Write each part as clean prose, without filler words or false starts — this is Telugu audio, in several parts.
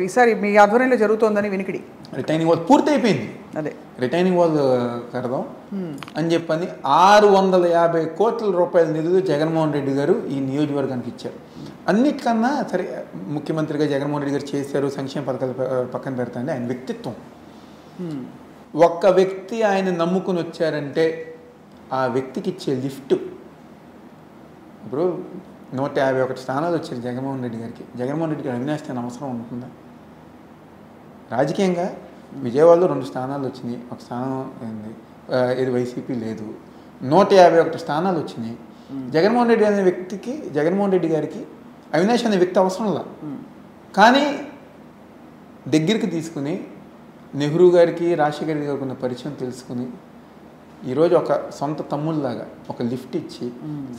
ఈసారి మీ ఆధ్వర్యంలో జరుగుతోందని వినికిడి. రిటైనింగ్ వాల్ పూర్తి అయిపోయింది. అదే రిటైనింగ్ వాల్ కడదాం అని చెప్పని 650 కోట్ల రూపాయల నిధులు జగన్మోహన్ రెడ్డి గారు ఈ నియోజకవర్గానికి ఇచ్చారు. అన్నిటికన్నా సరే ముఖ్యమంత్రిగా జగన్మోహన్ రెడ్డి గారు చేశారు, సంక్షేమ పథకాలు పక్కన పెడతాండి, ఆయన వ్యక్తిత్వం. ఒక్క వ్యక్తి ఆయన నమ్ముకుని వచ్చారంటే ఆ వ్యక్తికి ఇచ్చే లిఫ్ట్. ఇప్పుడు 151 స్థానాలు వచ్చారు జగన్మోహన్ రెడ్డి గారికి. జగన్మోహన్ రెడ్డి గారు అవినాష్ తన అవసరం ఉంటుందా? రాజకీయంగా విజయవాడలో 2 స్థానాలు వచ్చినాయి, ఒక స్థానం అయింది, ఇది వైసీపీ లేదు. 151 స్థానాలు వచ్చినాయి. జగన్మోహన్ రెడ్డి అనే వ్యక్తికి, జగన్మోహన్ రెడ్డి గారికి అవినాష్ అనే వ్యక్తి అవసరంలా. కానీ దగ్గరికి తీసుకుని నెహ్రూ గారికి, రాజశేఖర్ రెడ్డి గారికి ఉన్న పరిచయం తెలుసుకుని ఈరోజు ఒక సొంత తమ్ముళ్ళలాగా ఒక లిఫ్ట్ ఇచ్చి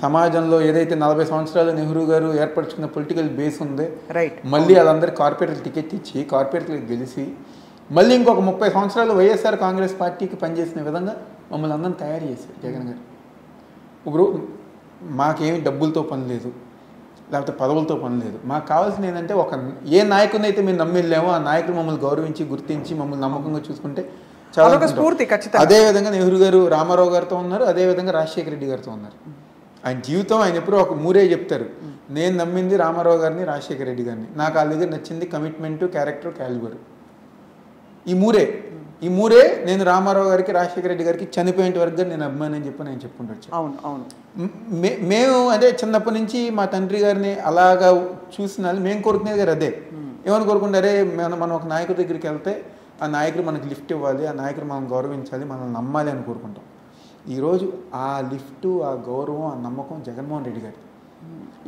సమాజంలో ఏదైతే 40 సంవత్సరాలు నెహ్రూ గారు ఏర్పరచుకున్న పొలిటికల్ బేస్ ఉంది, మళ్ళీ వాళ్ళందరికీ కార్పొరేటర్ టికెట్ ఇచ్చి కార్పొరేటర్కి గెలిచి మళ్ళీ ఇంకొక 30 సంవత్సరాలు వైఎస్ఆర్ కాంగ్రెస్ పార్టీకి పనిచేసిన విధంగా మమ్మల్ని అందరిని తయారు చేశారు జగన్ గారు. ఇప్పుడు మాకేమి డబ్బులతో పని లేదు, లేకపోతే పదవులతో పని లేదు. మాకు కావాల్సింది ఏంటంటే ఏ నాయకుడిని అయితే మేము నమ్మిళ్ళామో ఆ నాయకుడు మమ్మల్ని గౌరవించి, గుర్తించి, మమ్మల్ని నమ్మకంగా చూసుకుంటే చాలా స్ఫూర్తి. అదేవిధంగా నెహ్రూ గారు రామారావు గారితో ఉన్నారు, అదేవిధంగా రాజశేఖర రెడ్డి గారితో ఉన్నారు. ఆయన జీవితం ఆయన ఎప్పుడూ ఒక మూరే చెప్తారు, నేను నమ్మింది రామారావు గారిని, రాజశేఖర రెడ్డి గారిని, నాకు వాళ్ళ దగ్గర నచ్చింది కమిట్మెంటు, క్యారెక్టర్, క్యాలిబర్. ఈ మూరే నేను రామారావు గారికి, రాజశేఖర రెడ్డి గారికి చనిపోయేంత వరకు నేను అభిమాని అని చెప్పి నేను చెప్పుకుంటూ. అవును అవును మేము అదే చిన్నప్పటి నుంచి మా తండ్రి గారిని అలాగా చూసిన మేము కోరుకునేది గారు అదే. ఏమని కోరుకుంటారే, మనం ఒక నాయకుడి దగ్గరికి వెళ్తే ఆ నాయకుడు మనకి లిఫ్ట్ ఇవ్వాలి, ఆ నాయకుడు మనం గౌరవించాలి, మనల్ని నమ్మాలి అని కోరుకుంటాం. ఈరోజు ఆ లిఫ్టు, ఆ గౌరవం, ఆ నమ్మకం జగన్మోహన్ రెడ్డి గారి.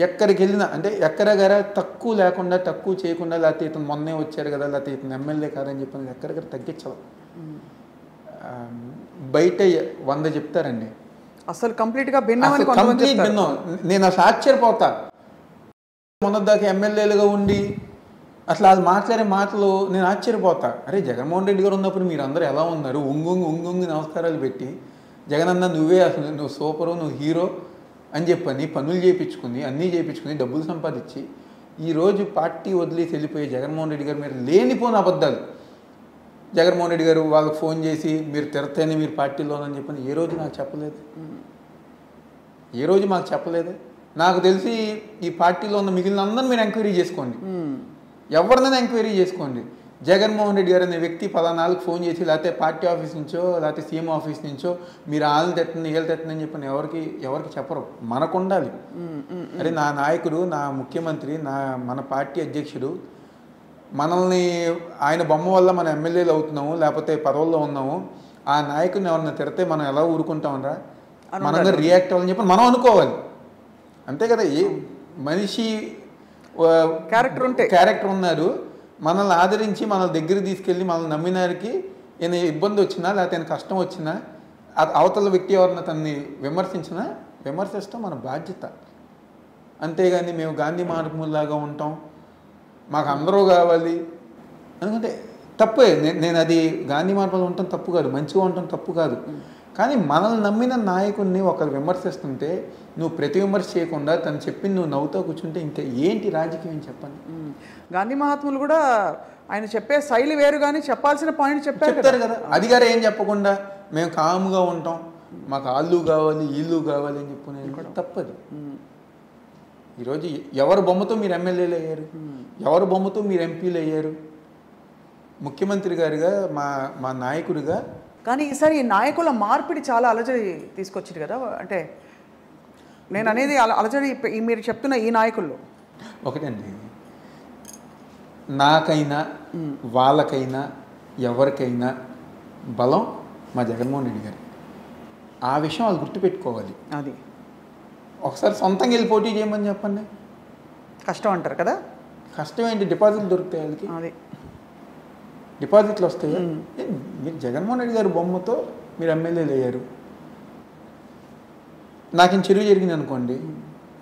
ఎక్కడికి వెళ్ళినా అంటే ఎక్కడ గారా తక్కువ లేకుండా, తక్కువ చేయకుండా, లేకపోతే ఇతను మొన్నే వచ్చారు కదా, లేకపోతే ఇతను ఎమ్మెల్యే కాదని చెప్పి ఎక్కడికక్కడ తగ్గించాలి. బయట 100 చెప్తారండి, అసలు కంప్లీట్గా భిన్నం. నేను అసలు ఆశ్చర్యపోతా. మొన్నదాకా ఎమ్మెల్యేలుగా ఉండి అసలు అది మాట్లాడే మాటలు నేను ఆశ్చర్యపోతా. అరే జగన్మోహన్ రెడ్డి గారు ఉన్నప్పుడు మీరు అందరూ ఎలా ఉన్నారు, ఉంగుంగి నమస్కారాలు పెట్టి జగనన్న నువ్వే అసలు నువ్వు సూపరు, నువ్వు హీరో అని చెప్పని పనులు చేయించుకుని, అన్నీ చేయించుకుని, డబ్బులు సంపాదించి ఈరోజు పార్టీ వదిలేసి వెళ్ళిపోయే జగన్మోహన్ రెడ్డి గారు మీరు లేనిపోని అబద్ధాలు. జగన్మోహన్ రెడ్డి గారు వాళ్ళకి ఫోన్ చేసి మీరు తిరతేనే మీరు పార్టీలోనని చెప్పని ఏ రోజు నాకు చెప్పలేదు, ఏ రోజు మాకు చెప్పలేదు. నాకు తెలిసి ఈ పార్టీలో ఉన్న మిగిలిన అందరిని మీరు ఎంక్వైరీ చేసుకోండి, ఎవరినైనా ఎంక్వైరీ చేసుకోండి. జగన్మోహన్ రెడ్డి గారు అనే వ్యక్తి 14 ఫోన్ చేసి లేకపోతే పార్టీ ఆఫీస్ నుంచో లేకపోతే సీఎం ఆఫీస్ నుంచో మీరు వాళ్ళని తెట్టండి, వీళ్ళు తెట్టండి అని చెప్పని ఎవరికి చెప్పరు. మనకు ఉండాలి. అరే నా నాయకుడు, నా ముఖ్యమంత్రి, మన పార్టీ అధ్యక్షుడు మనల్ని ఆయన బొమ్మ వల్ల మన ఎమ్మెల్యేలు అవుతున్నాము, లేకపోతే పదవుల్లో ఉన్నాము, ఆ నాయకుడిని ఎవరన్నా తిడితే మనం ఎలా ఊరుకుంటామరా, మనందరూ రియాక్ట్ అవ్వాలని చెప్పి మనం అనుకోవాలి. అంతే కదా. ఏ మనిషి క్యారెక్టర్ ఉన్నారు, మనల్ని ఆదరించి మన దగ్గర తీసుకెళ్ళి మనల్ని నమ్మినారికి ఈయన ఇబ్బంది వచ్చినా లేకపోతే ఆయన కష్టం వచ్చినా అవతల వ్యక్తి ఎవరన్నా తనని విమర్శిస్తాం మన బాధ్యత. అంతేగాని మేము గాంధీ మార్గంలాగా ఉంటాం, మాకు అందరూ కావాలి ఎందుకంటే తప్పే. నేను అది గాంధీ మార్గంలో ఉండటం తప్పు కాదు, మంచిగా ఉండటం తప్పు కాదు. కానీ మనల్ని నమ్మిన నాయకుడిని ఒకరు విమర్శిస్తుంటే నువ్వు ప్రతి విమర్శ చేయకుండా తను చెప్పింది నువ్వు నవ్వుతూ కూర్చుంటే ఇంకా ఏంటి రాజకీయం చెప్పండి. గాంధీ మహాత్ములు కూడా ఆయన చెప్పే శైలి వేరు, కానీ చెప్పాల్సిన పాయింట్ చెప్తారు కదా. అధికారం ఏం చెప్పకుండా మేము కాముగా ఉంటాం, మాకు ఆళ్ళు కావాలి, ఇల్లు కావాలి అని చెప్పుకునేది తప్పదు. ఈరోజు ఎవరి బొమ్మతో మీరు ఎమ్మెల్యేలు అయ్యారు, ఎవరి బొమ్మతో మీరు ఎంపీలు అయ్యారు, ముఖ్యమంత్రి గారుగా మా నాయకుడిగా. కానీ ఈసారి ఈ నాయకుల మార్పిడి చాలా అలజడి తీసుకొచ్చింది కదా. అంటే నేను అనేది అలజడి మీరు చెప్తున్న ఈ నాయకుల్లో ఒకటండి, నాకైనా వాళ్ళకైనా ఎవరికైనా బలం మా జగన్మోహన్ రెడ్డి గారు. ఆ విషయం వాళ్ళు గుర్తుపెట్టుకోవాలి. అది ఒకసారి సొంతంగా వెళ్ళి పోటీ చేయమని చెప్పండి, కష్టం అంటారు కదా. కష్టం ఏంటి, డిపాజిట్లు దొరుకుతాయి వాళ్ళకి, అది డిపాజిట్లు వస్తాయి. మీరు జగన్మోహన్ రెడ్డి గారు బొమ్మతో మీరు ఎమ్మెల్యేలు అయ్యారు, నాకు ఇంక చెరువు జరిగింది అనుకోండి,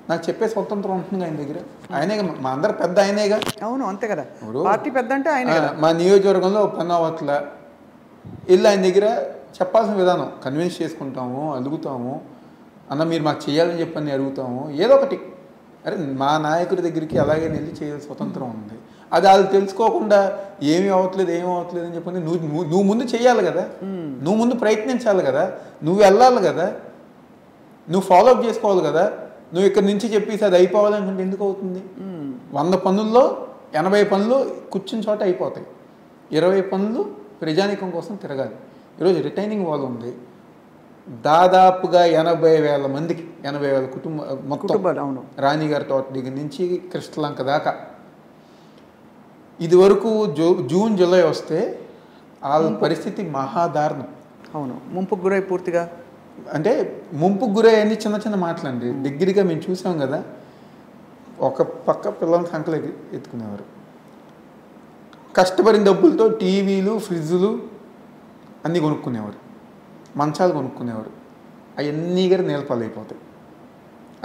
నాకు చెప్పే స్వతంత్రం ఉంటుంది ఆయన దగ్గర. ఆయనేగా మా అందరు పెద్ద ఆయనేగా. అవును అంతే కదా, పార్టీ పెద్ద అంటే ఆయన. మా నియోజకవర్గంలో పన్నావట్ల వెళ్ళి ఆయన దగ్గర చెప్పాల్సిన విధానం కన్విన్స్ చేసుకుంటాము, అడుగుతాము, అన్న మీరు మాకు చేయాలని చెప్పని అడుగుతాము, ఏదో ఒకటి. అరే మా నాయకుడి దగ్గరికి అలాగే వెళ్ళి చేయాల్సిన స్వతంత్రం ఉంది. అది వాళ్ళు తెలుసుకోకుండా ఏమీ అవ్వట్లేదు అని చెప్పని నువ్వు ముందు చేయాలి కదా, నువ్వు ముందు ప్రయత్నించాలి కదా, నువ్వు వెళ్ళాలి కదా, నువ్వు ఫాలోఅప్ చేసుకోవాలి కదా. నువ్వు ఇక్కడ నుంచి చెప్పేసి అది అయిపోవాలనుకుంటే ఎందుకు అవుతుంది? 100 పనుల్లో 80 పనులు కూర్చుని చోట అయిపోతాయి, 20 పనులు ప్రజానీకం కోసం తిరగాలి. ఈరోజు రిటైనింగ్ వాల్ ఉంది, దాదాపుగా 80,000 మందికి, 80,000 మొత్తం రాణిగారి తోట దగ్గర నుంచి కృష్ణలంక దాకా. ఇది వరకు జూన్ జూలై వస్తే వాళ్ళ పరిస్థితి మహాదారుణం. అవును, ముంపుకు గురై పూర్తిగా, అంటే ముంపుకు గురై అన్ని చిన్న చిన్న మాటలండి. దగ్గరగా మేము చూసాం కదా, ఒక పక్క పిల్లల సంఖ్యలు ఎత్తుకునేవారు, కష్టపడిన డబ్బులతో టీవీలు, ఫ్రిడ్జులు అన్నీ కొనుక్కునేవారు, మంచాలు కొనుక్కునేవారు. అవన్నీ గారు నేలపాలు అయిపోతాయి,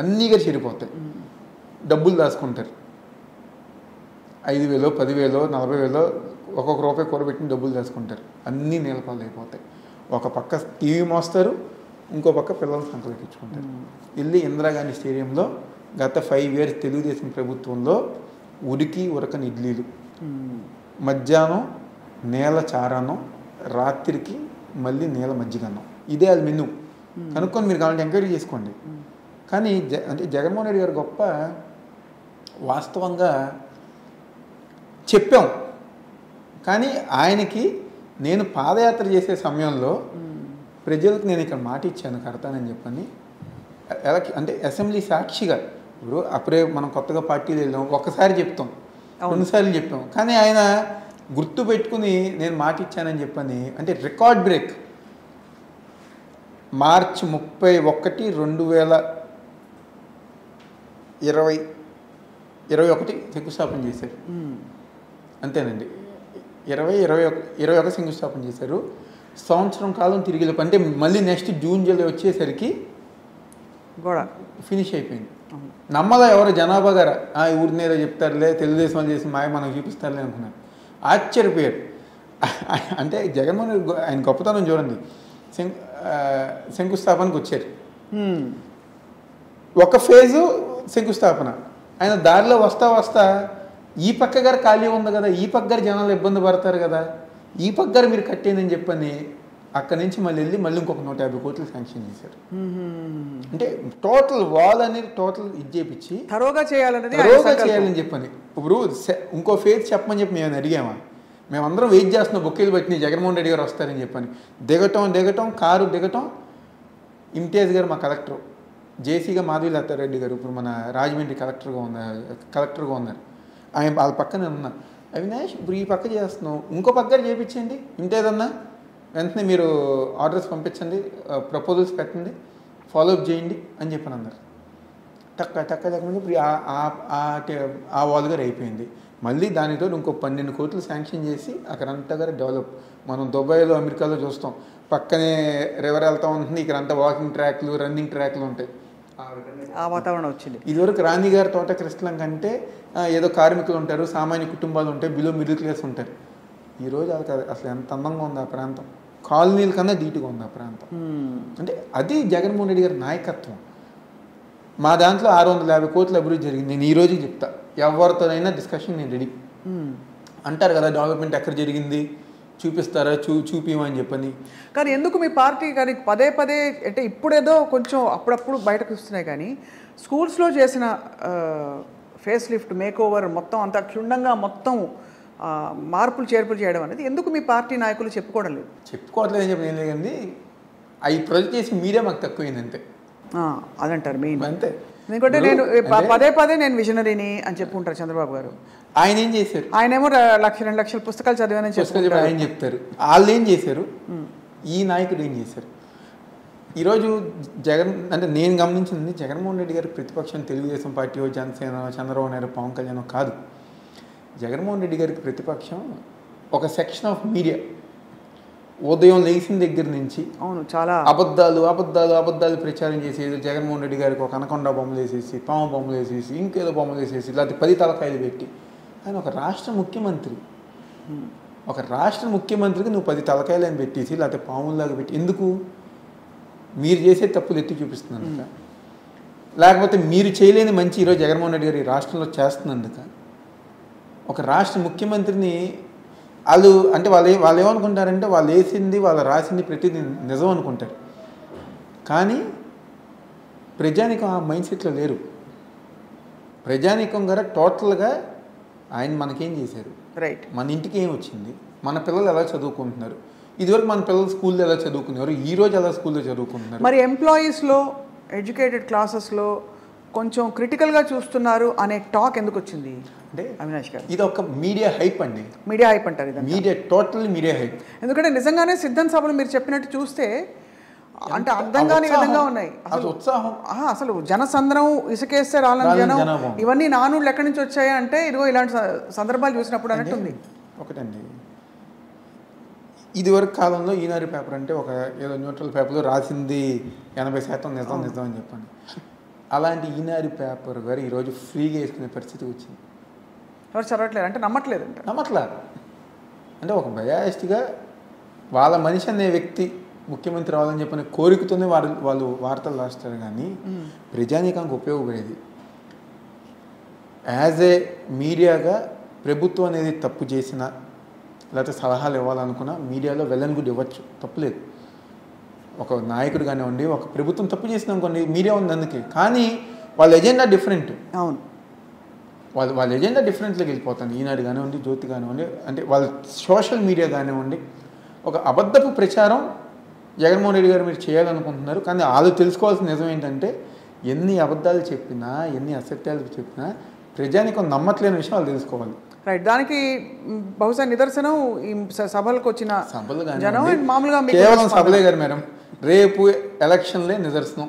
అన్నీ గారు చెడిపోతాయి. డబ్బులు దాచుకుంటారు, 5,000, 10,000, 40,000 ఒక్కొక్క రూపాయి కూరబెట్టిన డబ్బులు దాచుకుంటారు, అన్నీ నేలపాలు అయిపోతాయి. ఒక పక్క టీవీ మోస్తారు, ఇంకో పక్క పిల్లల సంఖ్యలు ఎక్కించుకుంటారు. వెళ్ళి ఇందిరాగాంధీ స్టేడియంలో గత 5 years తెలుగుదేశం ప్రభుత్వంలో ఉరకని ఇడ్లీలు, మధ్యాహ్నం నేల చారానం, రాత్రికి మళ్ళీ నేల మజ్జిగన్నం, ఇదే అది మెను. కనుక్కొని మీరు కావాలంటే ఎంక్వైరీ చేసుకోండి. కానీ అంటే జగన్మోహన్ రెడ్డి గారు గొప్ప, వాస్తవంగా చెప్పాం. కానీ ఆయనకి నేను పాదయాత్ర చేసే సమయంలో ప్రజలకు నేను ఇక్కడ మాట ఇచ్చాను కడతానని చెప్పని, అంటే అసెంబ్లీ సాక్షిగా. ఇప్పుడు అప్పుడే మనం కొత్తగా పార్టీలు వెళ్ళాం, ఒక్కసారి చెప్తాం, 2 సార్లు చెప్పాం. కానీ ఆయన గుర్తు పెట్టుకుని నేను మాట ఇచ్చానని చెప్పని, అంటే రికార్డ్ బ్రేక్. మార్చి 31, 2021 శంకుస్థాపన చేశారు. అంతేనండి, 21 శంకుస్థాపన చేశారు. సంవత్సరం కాలం తిరిగి, అంటే మళ్ళీ నెక్స్ట్ జూన్ జూలై వచ్చేసరికి కూడా ఫినిష్ అయిపోయింది. నమ్మదా ఎవరు జనాభా గారు, ఈ ఊరి మీద చెప్తారులే, తెలుగుదేశం చేసి మాయ మనకు చూపిస్తారులే అనుకున్నారు. ఆశ్చర్యపోయారు. అంటే జగన్మోహన్ రెడ్డి ఆయన గొప్పతనం చూడండి. శంకుస్థాపనకు వచ్చారు, ఒక ఫేజు శంకుస్థాపన, ఆయన దారిలో వస్తా ఈ పక్క గారు ఖాళీ ఉంది కదా, ఈ పక్క గారు జనాలు ఇబ్బంది పడతారు కదా, ఈ పక్క గారు మీరు కట్టేనని చెప్పని అక్కడి నుంచి మళ్ళీ వెళ్ళి మళ్ళీ ఇంకొక 150 కోట్లు శాంక్షన్ చేశారు. అంటే టోటల్ వాల్ అనేది టోటల్ ఇది చేపించి తరోగా చేయాలని చెప్పని. ఇప్పుడు ఇంకో ఫేజ్ చెప్పమని చెప్పి మేము అడిగామా? మేమందరం వెయిట్ చేస్తున్నాం, బొక్కేలు పట్టినాయి జగన్మోహన్ రెడ్డి గారు వస్తారని చెప్పని. దిగటం కారు దిగటం, ఇమ్తియాజ్ గారు మా కలెక్టర్, జేసీగా మాధవి లతారెడ్డి గారు ఇప్పుడు మన రాజమండ్రి కలెక్టర్గా ఉన్నారు, ఆయన వాళ్ళ పక్కనే ఉన్నా. అవినాష్ ఇప్పుడు ఈ పక్క చేస్తున్నాం, ఇంకో పక్క చేయించండి, ఇంతేదన్నా వెంటనే మీరు ఆర్డర్స్ పంపించండి, ప్రపోజల్స్ పెట్టండి, ఫాలోఅప్ చేయండి అని చెప్పని అన్నారు. టక్క ఇప్పుడు ఆ వాల్ గారు అయిపోయింది. మళ్ళీ దానితో ఇంకో 12 కోట్లు శాంక్షన్ చేసి అక్కడంతా గారు డెవలప్. మనం దుబాయ్లో, అమెరికాలో చూస్తాం, పక్కనే రివర్ వెళ్తూ ఉంటుంది, ఇక్కడంతా వాకింగ్ ట్రాక్లు, రన్నింగ్ ట్రాక్లు ఉంటాయి. ఆ వాతావరణం వచ్చింది. ఇదివరకు రాణిగారి తోట కృష్ణలంక అంటే ఏదో కార్మికులు ఉంటారు, సామాన్య కుటుంబాలు ఉంటాయి, బిలో మిడిల్ క్లాస్ ఉంటారు. ఈరోజు అసలు ఎంత అందంగా ఉంది ఆ ప్రాంతం, కాలనీల కన్నా ధీటుగా ఉంది ఆ ప్రాంతం. అంటే అది జగన్మోహన్ రెడ్డి గారి నాయకత్వం. మా దాంట్లో 650 కోట్ల అభివృద్ధి జరిగింది. నేను ఈరోజు చెప్తా, ఎవరితోనైనా డిస్కషన్ నేను రెడీ. అంటారు కదా డెవలప్మెంట్ ఎక్కడ జరిగింది చూపిస్తారా, చూపిమని చెప్పని. కానీ ఎందుకు మీ పార్టీ కానీ పదే అంటే ఇప్పుడేదో కొంచెం అప్పుడప్పుడు బయటకు వస్తున్నాయి, కానీ స్కూల్స్లో చేసిన ఫేస్ లిఫ్ట్, మేక్ ఓవర్, మొత్తం అంతా క్షుణ్ణంగా మొత్తం మార్పులు చేర్పులు చేయడం అనేది ఎందుకు మీ పార్టీ నాయకులు చెప్పుకోవడం లేదు? చెప్పుకోవట్లేదని చెప్పి నేను లేదండి, అవి ప్రొజెక్ట్ చేసి మీడియా మాకు తక్కువైంది అంతే. అదంటారు మెయిన్ అంతే. ఎందుకంటే నేను పదే నేను విజనరీని అని చెప్పుకుంటారు చంద్రబాబు గారు. ఆయన ఏం చేశారు? ఆయనేమో 1,00,000, 2 లక్షల పుస్తకాలు చదివానని చెప్తారు, ఆయన చెప్తారు. వాళ్ళు ఏం చేశారు, ఈ నాయకుడు ఏం చేశారు? ఈరోజు అంటే నేను గమనించింది, జగన్మోహన్ రెడ్డి గారి ప్రతిపక్షం తెలుగుదేశం పార్టీ, జనసేన, చంద్రబాబు నాయుడు, పవన్ కళ్యాణ్ కాదు. జగన్మోహన్ రెడ్డి గారికి ప్రతిపక్షం ఒక సెక్షన్ ఆఫ్ మీడియా. ఉదయం లేచిన దగ్గర నుంచి అవును చాలా అబద్ధాలు ప్రచారం చేసేది. జగన్మోహన్ రెడ్డి గారికి ఒక అనకొండ బొమ్మలు వేసేసి, పాము బొమ్మలు వేసేసి, ఇంకేదో బొమ్మలు వేసేసి, లేకపోతే 10 తలకాయలు పెట్టి. ఆయన ఒక రాష్ట్ర ముఖ్యమంత్రికి నువ్వు 10 తలకాయలు అని పెట్టేసి, లేకపోతే పాముల్లాగా పెట్టి ఎందుకు? మీరు చేసే తప్పులు ఎత్తి చూపిస్తున్నందుక, లేకపోతే మీరు చేయలేని మంచి ఈరోజు జగన్మోహన్ రెడ్డి గారు ఈ రాష్ట్రంలో చేస్తున్నందుక? ఒక రాష్ట్ర ముఖ్యమంత్రిని వాళ్ళు అంటే వాళ్ళు ఏమనుకుంటారంటే వాళ్ళు వేసింది వాళ్ళు రాసింది ప్రతిదీ నిజం అనుకుంటారు. కానీ ప్రజానికం ఆ మైండ్ సెట్లో లేరు. ప్రజానికం గారు టోటల్గా ఆయన మనకేం చేశారు, రైట్, మన ఇంటికి ఏం వచ్చింది, మన పిల్లలు ఎలా చదువుకుంటున్నారు, ఇదివరకు మన పిల్లలు స్కూల్లో ఎలా చదువుకున్నారు, ఈ రోజు ఎలా స్కూల్లో చదువుకుంటున్నారు. మరి ఎంప్లాయీస్లో ఎడ్యుకేటెడ్ క్లాసెస్లో కొంచెం క్రిటికల్గా చూస్తున్నారు అనే టాక్ ఎందుకు వచ్చింది అంటే అవినాష్ గారు? ఇది ఒక మీడియా హైప్ అండి. మీడియా హైప్ అంటారు ఇది. Media totally media hype. ఎందుకంటే నిజంగానే సిద్ధం సభలు మీరు చెప్పినట్టు చూస్తే అంటే అర్థం కాని విధంగా ఉన్నాయి. అసలు ఉత్సాహం, అసలు జనసంద్రం ఇసుకేస్తే రాలని జనం, ఇవన్నీ నానుళ్ళు ఎక్కడి నుంచి వచ్చాయి అంటే ఇదిగో ఇలాంటి సందర్భాలు చూసినప్పుడు అన్నట్టుంది. ఒకటండి, ఇదివరకు కాలంలో ఈనాడు పేపర్ అంటే ఒక ఏదో న్యూట్రల్ పేపర్లో రాసింది 80% నిజం అని చెప్పండి. అలాంటి ఈనాడు పేపర్ గారు ఈరోజు ఫ్రీగా వేసుకునే పరిస్థితి వచ్చింది. ఎవరు చదవట్లేదు అంటే నమ్మట్లేదు అంటే ఒక బయాస్డ్గా వాళ్ళ మనిషి అనే వ్యక్తి ముఖ్యమంత్రి అవ్వాలని చెప్పిన కోరికతోనే వాళ్ళు వార్తలు రాస్తారు. కానీ ప్రజానీకానికి ఉపయోగపడేది యాజ్ ఏ మీడియాగా ప్రభుత్వం అనేది తప్పు చేసినా లేకపోతే సలహాలు ఇవ్వాలనుకున్నా మీడియాలో వెల్ అండ్ గుడ్ ఇవ్వచ్చు, తప్పులేదు. ఒక నాయకుడు కానివ్వండి, ఒక ప్రభుత్వం తప్పు చేసిన అనుకోండి మీడియా ఉంది అందుకే. కానీ వాళ్ళ ఎజెండా డిఫరెంట్. అవును, వాళ్ళ ఎజెండా డిఫరెంట్లోకి వెళ్ళిపోతుంది. ఈనాడు కానివ్వండి, జ్యోతి కానివ్వండి, అంటే వాళ్ళ సోషల్ మీడియా కానివ్వండి, ఒక అబద్ధపు ప్రచారం జగన్మోహన్ రెడ్డి గారు మీరు చేయాలనుకుంటున్నారు. కానీ వాళ్ళు తెలుసుకోవాల్సిన నిజం ఏంటంటే ఎన్ని అబద్ధాలు చెప్పినా ఎన్ని అసత్యాలు చెప్పినా ప్రజానికం నమ్మట్లేని విషయం వాళ్ళు తెలుసుకోవాలి. రైట్. దానికి బహుశా నిదర్శనం ఈ సభలకు వచ్చిన సభలు జనం. మామూలుగా కేవలం సభలే గారు మేడం, రేపు ఎలక్షన్లే నిదర్శనం.